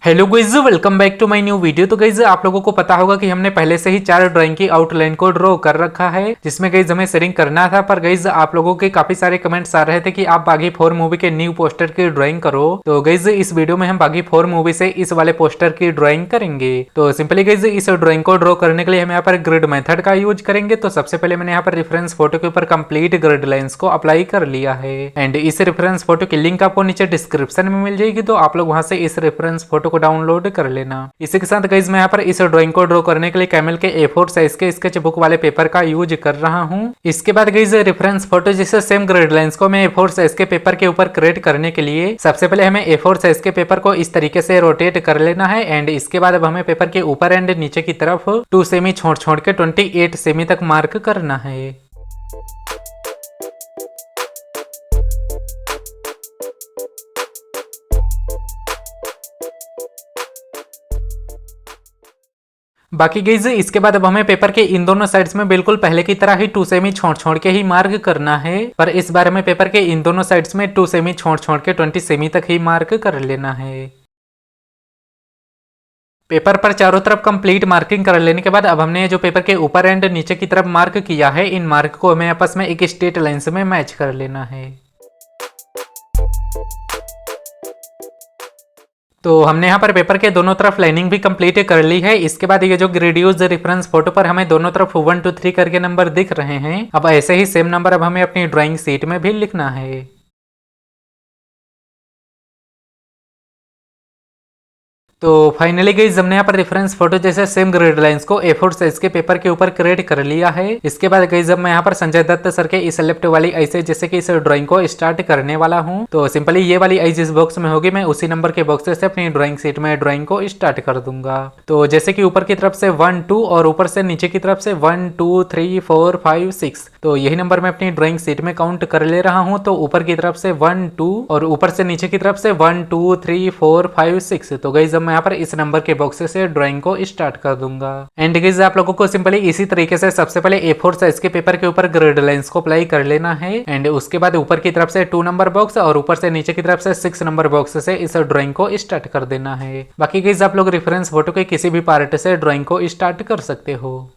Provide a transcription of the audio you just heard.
Hello guys, welcome back to my new video. तो guys आप लोगों को पता होगा कि हमने पहले से ही 4 ड्राइंग की आउटलाइन को ड्रॉ कर रखा है, जिसमें गाइस हमें शेयरिंग करना था। पर गाइस आप लोगों के काफी सारे कमेंट्स आ रहे थे कि आप बागी 4 मूवी के न्यू पोस्टर की ड्राइंग करो। तो गाइस इस वीडियो में हम बागी 4 मूवी से इस वाले पोस्टर की ड्राइंग करेंगे। तो सिंपली गाइस इस ड्राइंग को ड्रॉ करने के लिए हम यहाँ पर ग्रिड मेथड का यूज करेंगे। तो सबसे पहले मैंने यहाँ पर रेफरेंस फोटो के ऊपर कंप्लीट ग्रिड लाइंस को अप्लाई कर लिया है एंड इस रेफरेंस फोटो की लिंक आपको नीचे डिस्क्रिप्शन में मिल जाएगी। तो आप लोग वहां से इस रेफरेंस फोटो को डाउनलोड कर लेना। इसी के साथ गाइस मैं यहाँ पर इस ड्राइंग को ड्रॉ करने के लिए कैमल के A4 साइज के स्केच बुक वाले पेपर का यूज कर रहा हूँ। इसके बाद गाइस रेफरेंस फोटो जैसे सेम ग्रिड लाइंस को मैं A4 साइज के पेपर के ऊपर क्रिएट करने के लिए सबसे पहले हमें A4 साइज के पेपर को इस तरीके से रोटेट कर लेना है एंड इसके बाद अब हमें पेपर के ऊपर एंड नीचे की तरफ 2 सेमी छोड़ के 28 सेमी तक मार्क करना है। बाकी गाइस इसके बाद अब हमें पेपर के इन दोनों साइड्स में बिल्कुल पहले की तरह ही 2 सेमी छोड़ के ही मार्क करना है, पर इस बार हमें पेपर के इन दोनों साइड्स में 2 सेमी छोड़ के 20 सेमी तक ही मार्क कर लेना है। पेपर पर चारों तरफ कंप्लीट मार्किंग कर लेने के बाद अब हमने जो पेपर के ऊपर एंड नीचे की तरफ मार्क किया है, इन मार्क को हमें आपस में एक स्ट्रेट लाइन में मैच कर लेना है। तो हमने यहाँ पर पेपर के दोनों तरफ लाइनिंग भी कंप्लीट कर ली है। इसके बाद ये जो ग्रेडियूज रेफरेंस फोटो पर हमें दोनों तरफ 1 2 3 करके नंबर दिख रहे हैं। अब ऐसे ही सेम नंबर अब हमें अपनी ड्राइंग शीट में भी लिखना है। तो फाइनली गाइस हमने यहाँ पर रेफरेंस फोटो जैसे सेम ग्रिड लाइंस को A4 साइज के पेपर के ऊपर क्रिएट कर लिया है। इसके बाद गाइस अब मैं यहाँ पर संजय दत्त सर के इस लेफ्ट वाली आई से जैसे कि इस ड्राइंग को स्टार्ट करने वाला हूँ। तो सिंपली ये वाली आई जिस बॉक्स में होगी मैं उसी नंबर के बॉक्स से अपनी ड्राइंग शीट में ड्राइंग को स्टार्ट कर दूंगा। तो जैसे कि ऊपर की तरफ से 1 2 और ऊपर से नीचे की तरफ से 1 2 3 4 5 6, तो यही नंबर मैं अपनी ड्राइंग शीट में काउंट कर ले रहा हूँ। तो ऊपर की तरफ से 1 2 और ऊपर से नीचे की तरफ से 1 2 3 4 5 6। तो गाइस अब मैं यहाँ पर इस नंबर के बॉक्स से ड्राइंग को स्टार्ट कर दूंगा। एंड गाइस आप लोगों को सिंपली इसी तरीके से सबसे पहले A4 साइज के पेपर के ऊपर ग्रिड लाइंस को अप्लाई कर लेना है एंड उसके बाद ऊपर की तरफ से 2 नंबर बॉक्स और ऊपर से नीचे की तरफ से 6 नंबर बॉक्स से इस ड्राइंग को स्टार्ट कर देना है। बाकी गाइस आप लोग रेफरेंस फोटो के किसी भी पार्ट से ड्राइंग को स्टार्ट कर सकते हो।